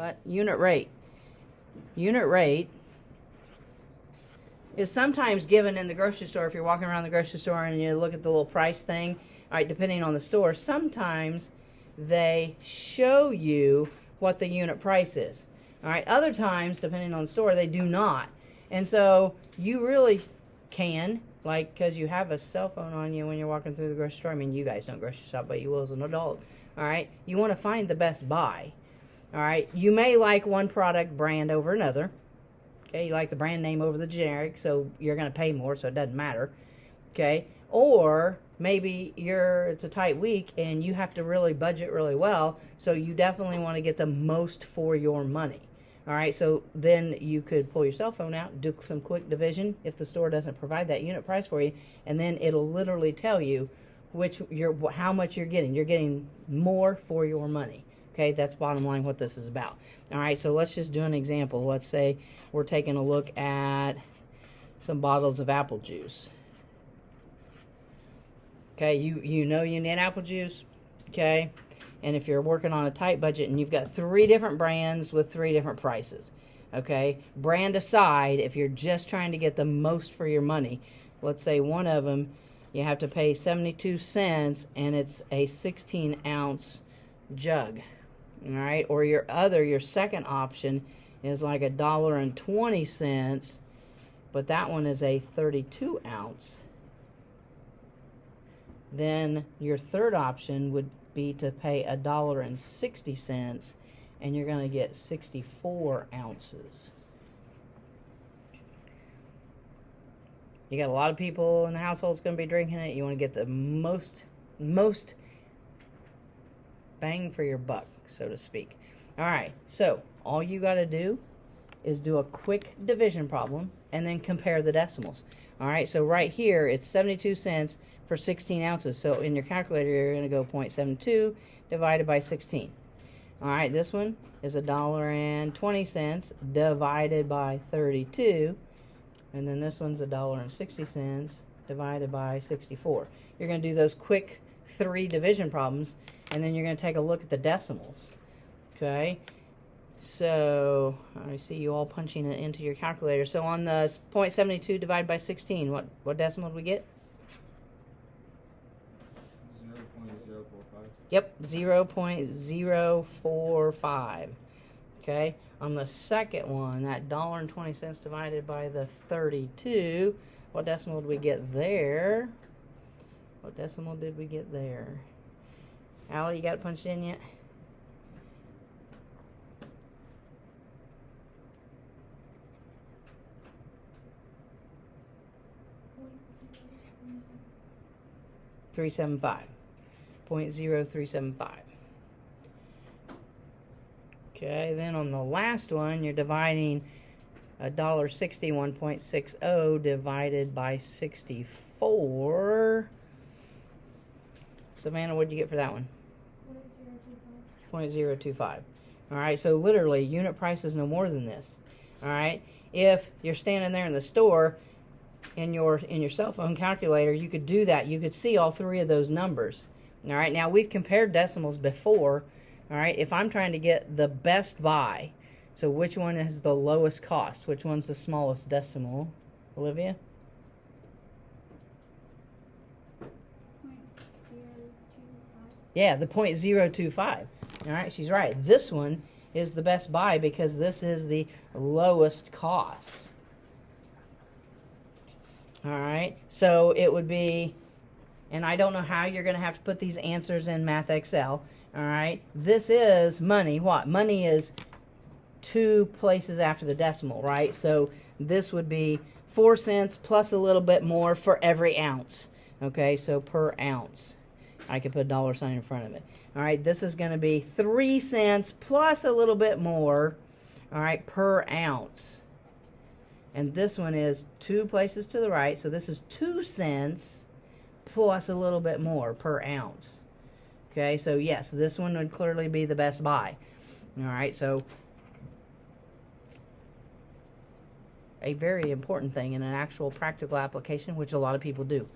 what? Unit rate. Unit rate is sometimes given in the grocery store. If you're walking around the grocery store and you look at the little price thing, all right, depending on the store, sometimes they show you what the unit price is. All right, other times, depending on the store, they do not. And so you really can, like, because you have a cell phone on you when you're walking through the grocery store. I mean, you guys don't grocery shop, but you will as an adult. All right, you want to find the best buy. All right, you may like one product brand over another. Okay, you like the brand name over the generic, so you're going to pay more, so it doesn't matter. Okay, or maybe it's a tight week and you have to really budget really well, so you definitely want to get the most for your money. All right, so then you could pull your cell phone out, do some quick division if the store doesn't provide that unit price for you, and then it'll literally tell you how much you're getting. You're getting more for your money. Okay, that's bottom line what this is about. All right, so let's just do an example. Let's say we're taking a look at some bottles of apple juice. Okay, you know you need apple juice. Okay, and if you're working on a tight budget and you've got 3 different brands with 3 different prices. Okay, brand aside, if you're just trying to get the most for your money, let's say one of them you have to pay 72 cents and it's a 16-ounce jug. All right, or your second option is like $1.20, but that one is a 32-ounce. Then your third option would be to pay $1.60, and you're going to get 64 ounces. You got a lot of people in the household that's going to be drinking it. You want to get the most bang for your buck, so to speak. All right, so all you got to do is do a quick division problem and then compare the decimals. All right, so right here it's 72 cents for 16 ounces. So in your calculator, you're going to go 0.72 divided by 16. All right, this one is $1.20 divided by 32. And then this one's $1.60 divided by 64. You're going to do those quick 3 division problems, and then you're going to take a look at the decimals. Okay, so I see you all punching it into your calculator. So on the 0.72 divided by 16, what decimal did we get? 0.045. Yep, 0.045. Okay, on the second one, that $1.20 divided by the 32, what decimal did we get there? What decimal did we get there? Allie, you got it punched in yet? .375. 0.0375. Okay, then on the last one, you're dividing $1.60, 1.60 divided by 64. Savannah, what did you get for that one? 0.025. All right, so literally, unit price is no more than this. All right, if you're standing there in the store in your cell phone calculator, you could do that. You could see all 3 of those numbers. All right, now we've compared decimals before. All right, if I'm trying to get the best buy, so which one is the lowest cost? Which one's the smallest decimal? Olivia? 0.025. Yeah, the 0.025. All right, she's right. This one is the best buy because this is the lowest cost. All right, so it would be, and I don't know how you're going to have to put these answers in Math Excel. All right, this is money. What? Money is 2 places after the decimal, right? So this would be 4 cents plus a little bit more for every ounce. Okay, so per ounce. I could put a $ sign in front of it. All right, this is going to be 3 cents plus a little bit more, all right, per ounce. And this one is 2 places to the right, so this is 2 cents plus a little bit more per ounce. Okay, so yes, this one would clearly be the best buy. All right, so a very important thing in an actual practical application, which a lot of people do.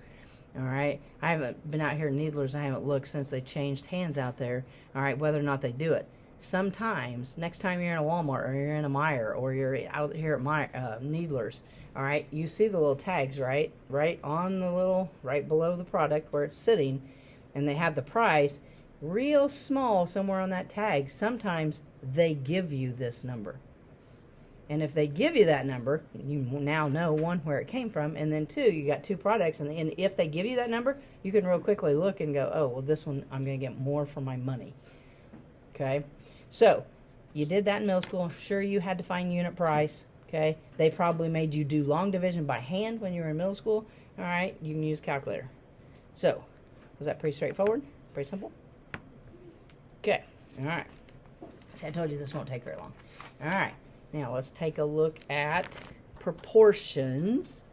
All right, I haven't been out here in Needlers. I haven't looked since they changed hands out there. All right, whether or not they do it. sometimes next time you're in a Walmart or you're in a Meijer or you're out here at Needler's, all right, you see the little tags, right on the little, right below the product where it's sitting, and they have the price real small somewhere on that tag. Sometimes they give you this number. And if they give you that number, you now know, one, where it came from, and then two, you got two products, and if they give you that number, you can real quickly look and go, oh, well, this one, I'm going to get more for my money. Okay? So, you did that in middle school. I'm sure you had to find unit price. Okay? They probably made you do long division by hand when you were in middle school. All right? You can use calculator. So, was that pretty straightforward? Pretty simple? Okay. All right. See, I told you this won't take very long. All right. Now, let's take a look at proportions.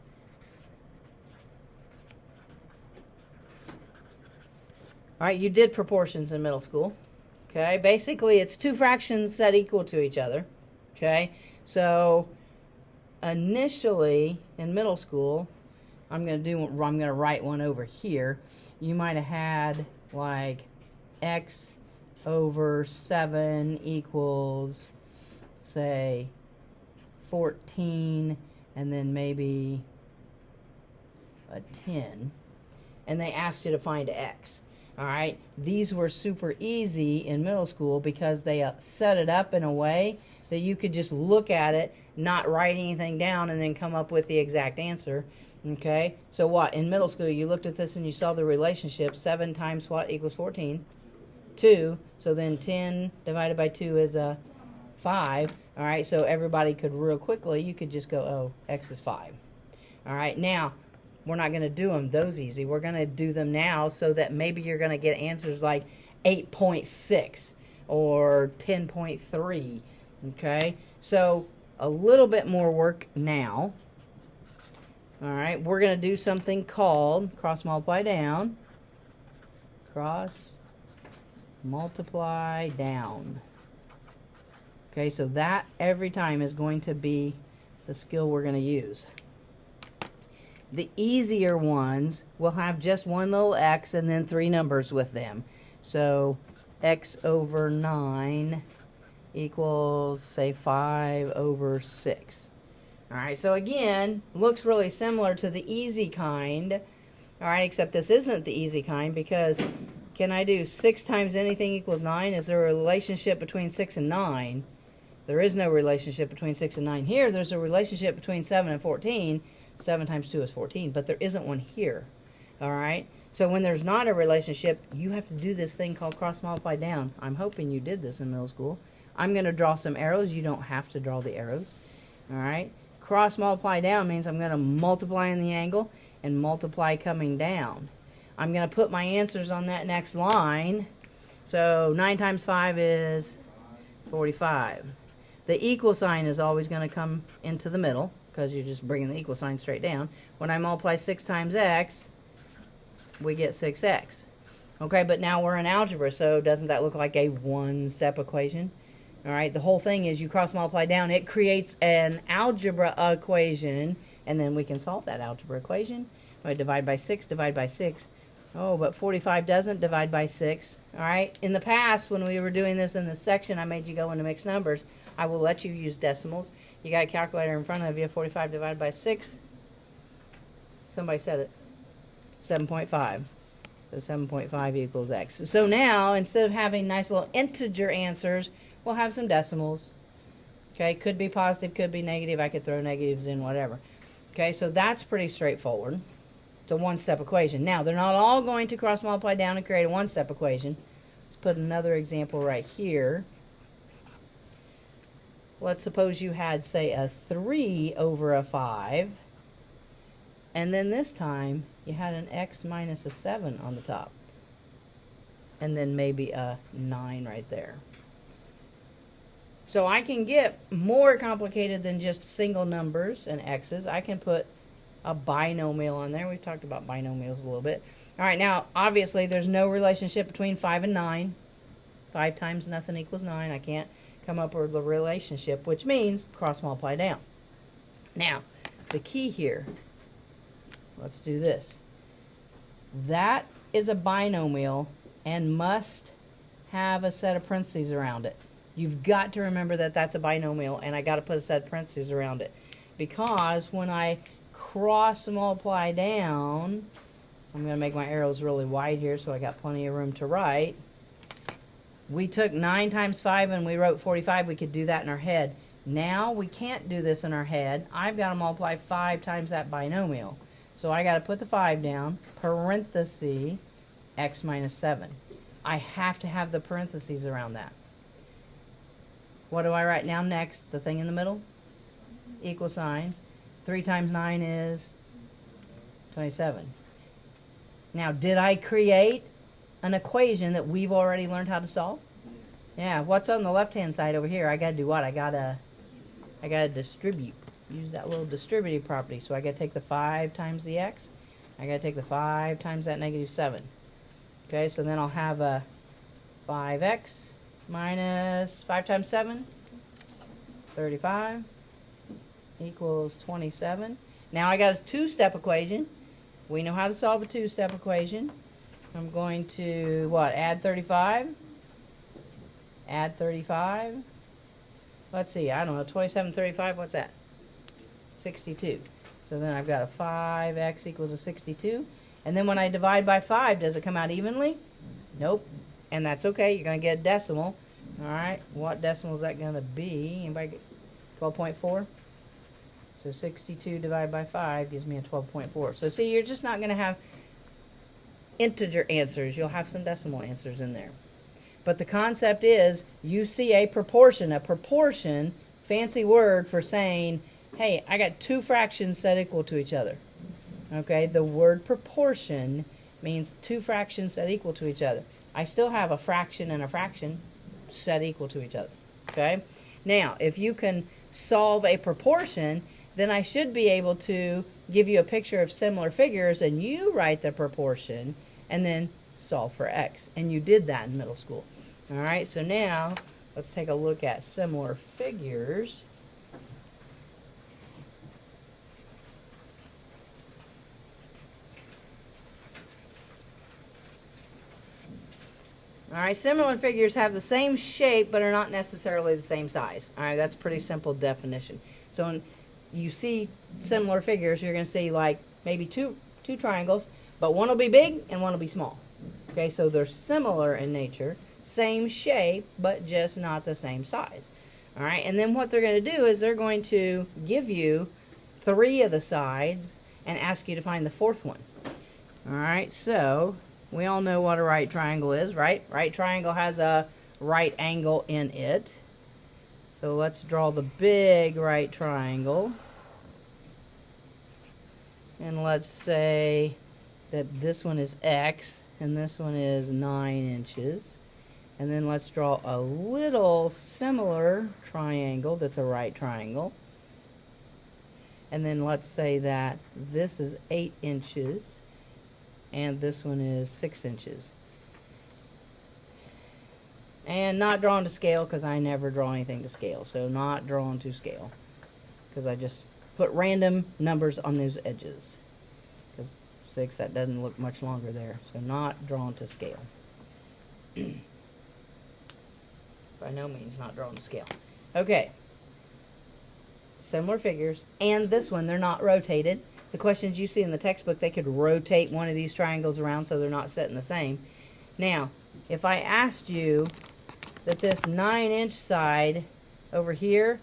All right, you did proportions in middle school. Okay, basically, it's two fractions set equal to each other. Okay, so initially in middle school, I'm going to write one over here. You might have had like x over 7 equals, say, 14, and then maybe a 10, and they asked you to find x. All right, these were super easy in middle school because they set it up in a way that you could just look at it, not write anything down, and then come up with the exact answer. Okay, so what, in middle school you looked at this and you saw the relationship, 7 times what equals 14? 2. So then 10 divided by 2 is a 5. All right, so everybody could real quickly, you could just go, oh, x is 5. All right, now, we're not going to do them those easy. We're going to do them now so that maybe you're going to get answers like 8.6 or 10.3. Okay, so a little bit more work now. All right, we're going to do something called cross multiply down. Cross multiply down. Okay, so that every time is going to be the skill we're going to use. The easier ones will have just one little x and then 3 numbers with them. So x over 9 equals, say, 5 over 6. All right, so again, looks really similar to the easy kind. All right, except this isn't the easy kind because can I do 6 times anything equals 9? Is there a relationship between 6 and 9? There is no relationship between 6 and 9 here. There's a relationship between 7 and 14. 7 times 2 is 14, but there isn't one here. All right? So when there's not a relationship, you have to do this thing called cross multiply down. I'm hoping you did this in middle school. I'm going to draw some arrows. You don't have to draw the arrows. All right? Cross multiply down means I'm going to multiply in the angle and multiply coming down. I'm going to put my answers on that next line. So 9 times 5 is 45. The equal sign is always going to come into the middle because you're just bringing the equal sign straight down. When I multiply 6 times x, we get 6x. Okay, but now we're in algebra, so doesn't that look like a one-step equation? All right, the whole thing is you cross multiply down. It creates an algebra equation, and then we can solve that algebra equation. I divide by 6, divide by 6. Oh, but 45 doesn't divide by 6. All right, in the past, when we were doing this in this section, I made you go into mixed numbers. I will let you use decimals. You got a calculator in front of you. 45 divided by 6. Somebody said it. 7.5. So 7.5 equals x. So now, instead of having nice little integer answers, we'll have some decimals. Okay, could be positive, could be negative. I could throw negatives in, whatever. Okay, so that's pretty straightforward. It's a one-step equation. Now, they're not all going to cross multiply down and create a one-step equation. Let's put another example right here. Let's suppose you had, say, a 3 over a 5. And then this time, you had an x minus a 7 on the top. And then maybe a 9 right there. So I can get more complicated than just single numbers and x's. I can put a binomial on there. We've talked about binomials a little bit. All right, now, obviously, there's no relationship between 5 and 9. 5 times nothing equals 9. I can't come up with a relationship, which means cross multiply down. Now, the key here, let's do this. That is a binomial and must have a set of parentheses around it. You've got to remember that that's a binomial, and I got to put a set of parentheses around it. Because when I cross multiply down, I'm going to make my arrows really wide here so I got plenty of room to write. We took 9 times 5 and we wrote 45. We could do that in our head. Now we can't do this in our head. I've got to multiply 5 times that binomial. So I got to put the 5 down, parenthesis, x minus 7. I have to have the parentheses around that. What do I write down next? The thing in the middle? Equal sign. 3 times 9 is 27. Now, did I create an equation that we've already learned how to solve? Yeah, what's on the left-hand side over here? I got to do what? I got to distribute. Use that little distributive property. So I got to take the 5 times the x. I got to take the 5 times that negative 7. Okay, so then I'll have a 5x minus 5 times 7, 35, equals 27. Now I got a two-step equation. We know how to solve a two-step equation. I'm going to, what, add 35? Add 35. Let's see, I don't know, 27, 35, what's that? 62. So then I've got a 5x equals a 62. And then when I divide by 5, does it come out evenly? Nope. And that's okay, you're going to get a decimal. Alright, what decimal is that going to be? Anybody get 12.4? So 62 divided by 5 gives me a 12.4. So see, you're just not going to have integer answers. You'll have some decimal answers in there. But the concept is, you see a proportion. A proportion, fancy word for saying, hey, I got two fractions set equal to each other. Okay, the word proportion means two fractions set equal to each other. I still have a fraction and a fraction set equal to each other. Okay, now if you can solve a proportion, then I should be able to give you a picture of similar figures and you write the proportion and then solve for x. And you did that in middle school. Alright, so now let's take a look at similar figures. Alright, similar figures have the same shape but are not necessarily the same size. Alright, that's a pretty simple definition. So when you see similar figures, you're going to see like maybe two triangles, but one will be big and one will be small. Okay, so they're similar in nature, same shape, but just not the same size. Alright, and then what they're going to do is they're going to give you 3 of the sides and ask you to find the 4th one. Alright, so we all know what a right triangle is, right? Right triangle has a right angle in it. So let's draw the big right triangle. And let's say that this one is x and this one is 9 inches. And then let's draw a little similar triangle that's a right triangle. And then let's say that this is 8 inches and this one is 6 inches. And not drawn to scale because I never draw anything to scale. So not drawn to scale because I just put random numbers on those edges. Because 6, that doesn't look much longer there. So not drawn to scale. By no means not drawn to scale. Okay. Similar figures. And this one, they're not rotated. The questions you see in the textbook, they could rotate one of these triangles around so they're not set in the same. Now, if I asked you that this 9-inch side over here,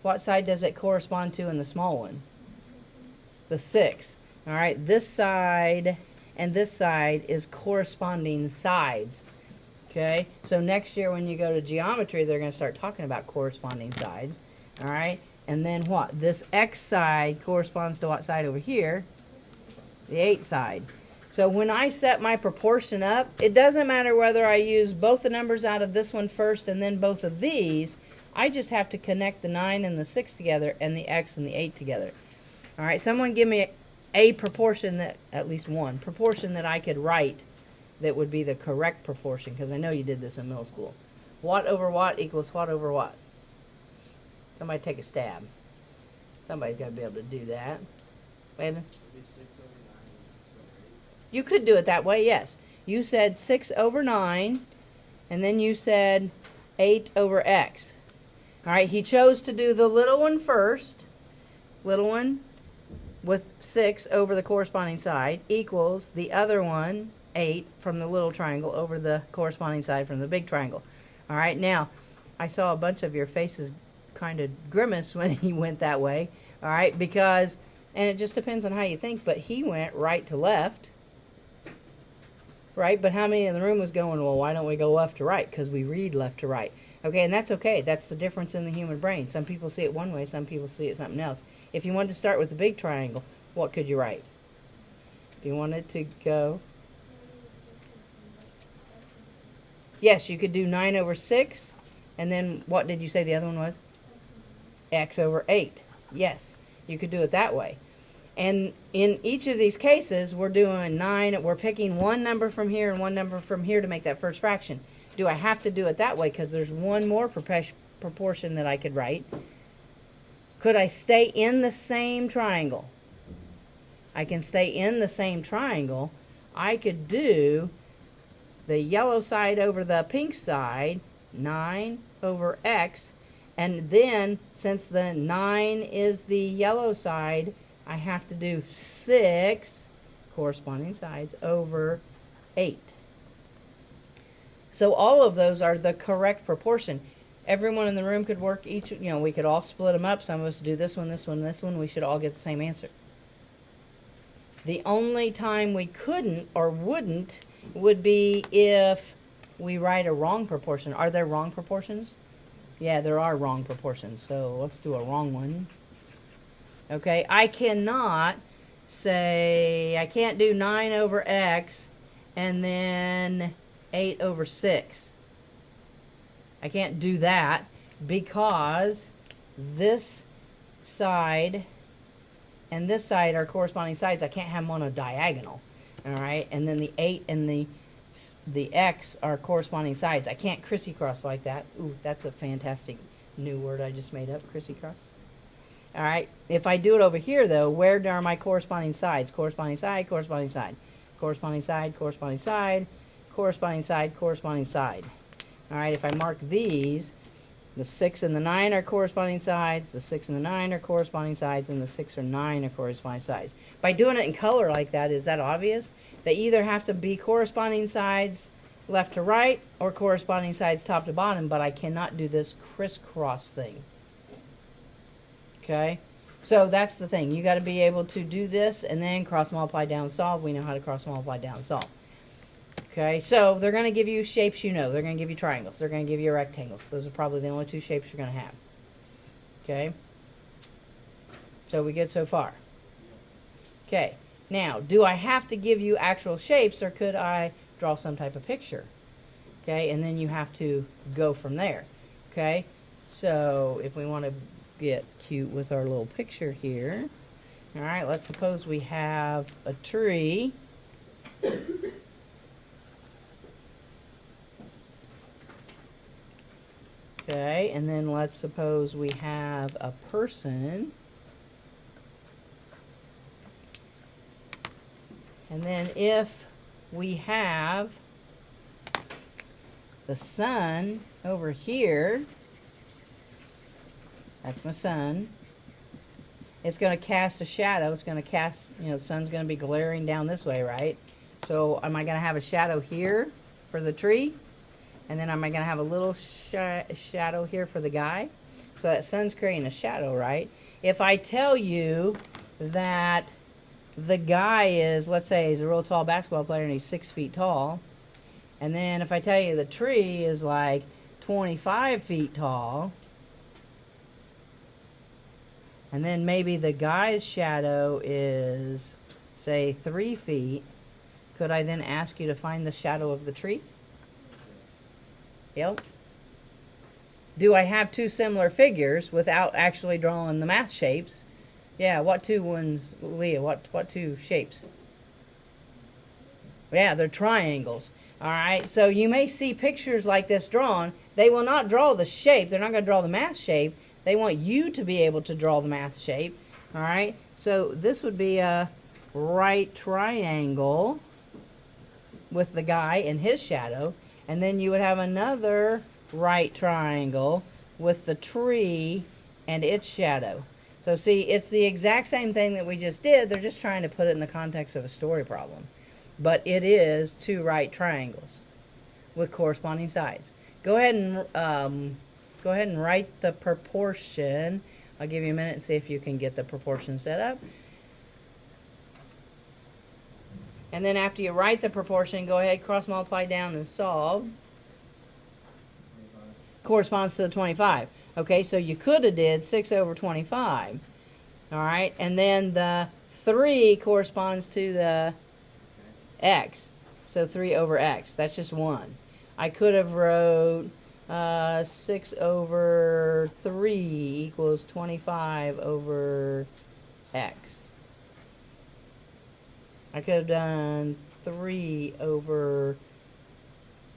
what side does it correspond to in the small one? The 6. Alright, this side and this side is corresponding sides. Okay, so next year when you go to geometry, they're going to start talking about corresponding sides. Alright, and then what? This x side corresponds to what side over here? The 8 side. So when I set my proportion up, it doesn't matter whether I use both the numbers out of this one first and then both of these. I just have to connect the 9 and the 6 together and the x and the 8 together. Alright, someone give me a proportion that, at least one, proportion that I could write that would be the correct proportion, because I know you did this in middle school. What over what equals what over what? Somebody take a stab. Somebody's got to be able to do that. Landon? You could do it that way, yes. You said 6 over 9, and then you said 8 over x. All right, he chose to do the little one first. Little one with 6 over the corresponding side equals the other one, 8, from the little triangle over the corresponding side from the big triangle. All right, now, I saw a bunch of your faces kind of grimace when he went that way. All right, because, and it just depends on how you think, but he went right to left. Right, but how many in the room was going, well, why don't we go left to right? Because we read left to right. Okay, and that's okay. That's the difference in the human brain. Some people see it one way, some people see it something else. If you wanted to start with the big triangle, what could you write? If you wanted to go... Yes, you could do 9 over 6, and then what did you say the other one was? X over 8. Yes, you could do it that way. And in each of these cases, we're doing 9. We're picking one number from here and one number from here to make that first fraction. Do I have to do it that way? Because there's one more proportion that I could write. Could I stay in the same triangle? I can stay in the same triangle. I could do the yellow side over the pink side, 9 over x. And then, since the 9 is the yellow side, I have to do 6 corresponding sides over 8. So all of those are the correct proportion. Everyone in the room could work each, we could all split them up. Some of us do this one, this one, this one. We should all get the same answer. The only time we couldn't or wouldn't would be if we write a wrong proportion. Are there wrong proportions? Yeah, there are wrong proportions. So let's do a wrong one. Okay, I cannot say, I can't do 9 over x and then 8 over 6. I can't do that because this side and this side are corresponding sides. I can't have them on a diagonal. All right, and then the 8 and the x are corresponding sides. I can't crisscross like that. Ooh, that's a fantastic new word I just made up, crisscross. All right, if I do it over here, though, where are my corresponding sides? Corresponding side, corresponding side. Corresponding side, corresponding side, corresponding side, corresponding side. All right, if I mark these, the 6 and the 9 are corresponding sides, the 6 and the 9 are corresponding sides, and the 6 or 9 are corresponding sides. By doing it in color like that, is that obvious? They either have to be corresponding sides left to right or corresponding sides top to bottom, but I cannot do this crisscross thing. Okay, so that's the thing. You got to be able to do this and then cross multiply down solve. We know how to cross multiply down solve. Okay, so they're going to give you shapes They're going to give you triangles. They're going to give you rectangles. Those are probably the only two shapes you're going to have. Okay, so we get so far. Okay, now, do I have to give you actual shapes or could I draw some type of picture? Okay, and then you have to go from there. Okay, so if we want to get cute with our little picture here. All right, let's suppose we have a tree. Okay, and then let's suppose we have a person. And then if we have the sun over here, that's my sun. It's going to cast a shadow. It's going to cast, the sun's going to be glaring down this way, right? So am I going to have a shadow here for the tree? And then am I going to have a little shadow here for the guy? So that sun's creating a shadow, right? If I tell you that the guy is, let's say he's a real tall basketball player and he's 6 feet tall. And then if I tell you the tree is like 25 feet tall. And then maybe the guy's shadow is, say, 3 feet. Could I then ask you to find the shadow of the tree? Yep. Do I have two similar figures without actually drawing the math shapes? Yeah, what two ones, Leah? What two shapes? Yeah, they're triangles. All right, so you may see pictures like this drawn. They will not draw the shape. They're not going to draw the math shape. They want you to be able to draw the math shape. All right, so this would be a right triangle with the guy and his shadow. And then you would have another right triangle with the tree and its shadow. So see, it's the exact same thing that we just did. They're just trying to put it in the context of a story problem. But it is two right triangles with corresponding sides. Go ahead and write the proportion. I'll give you a minute and see if you can get the proportion set up. And then after you write the proportion, go ahead, cross multiply down and solve. 25. Corresponds to the 25. Okay, so you could have did 6 over 25. All right, and then the 3 corresponds to the x. So 3 over x. That's just 1. I could have wrote 6 over 3 equals 25 over x. I could have done 3 over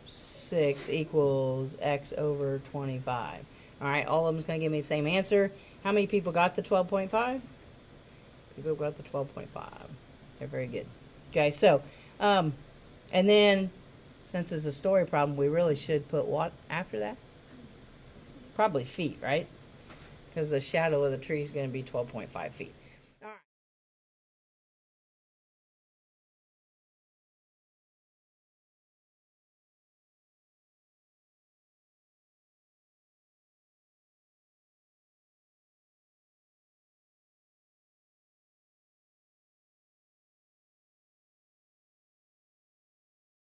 6 equals x over 25. All right, all of them's going to give me the same answer. How many people got the 12.5? People got the 12.5. They're very good. Okay, so, and then, since it's a story problem, we really should put what after that? Probably feet, right? Because the shadow of the tree is going to be 12.5 feet.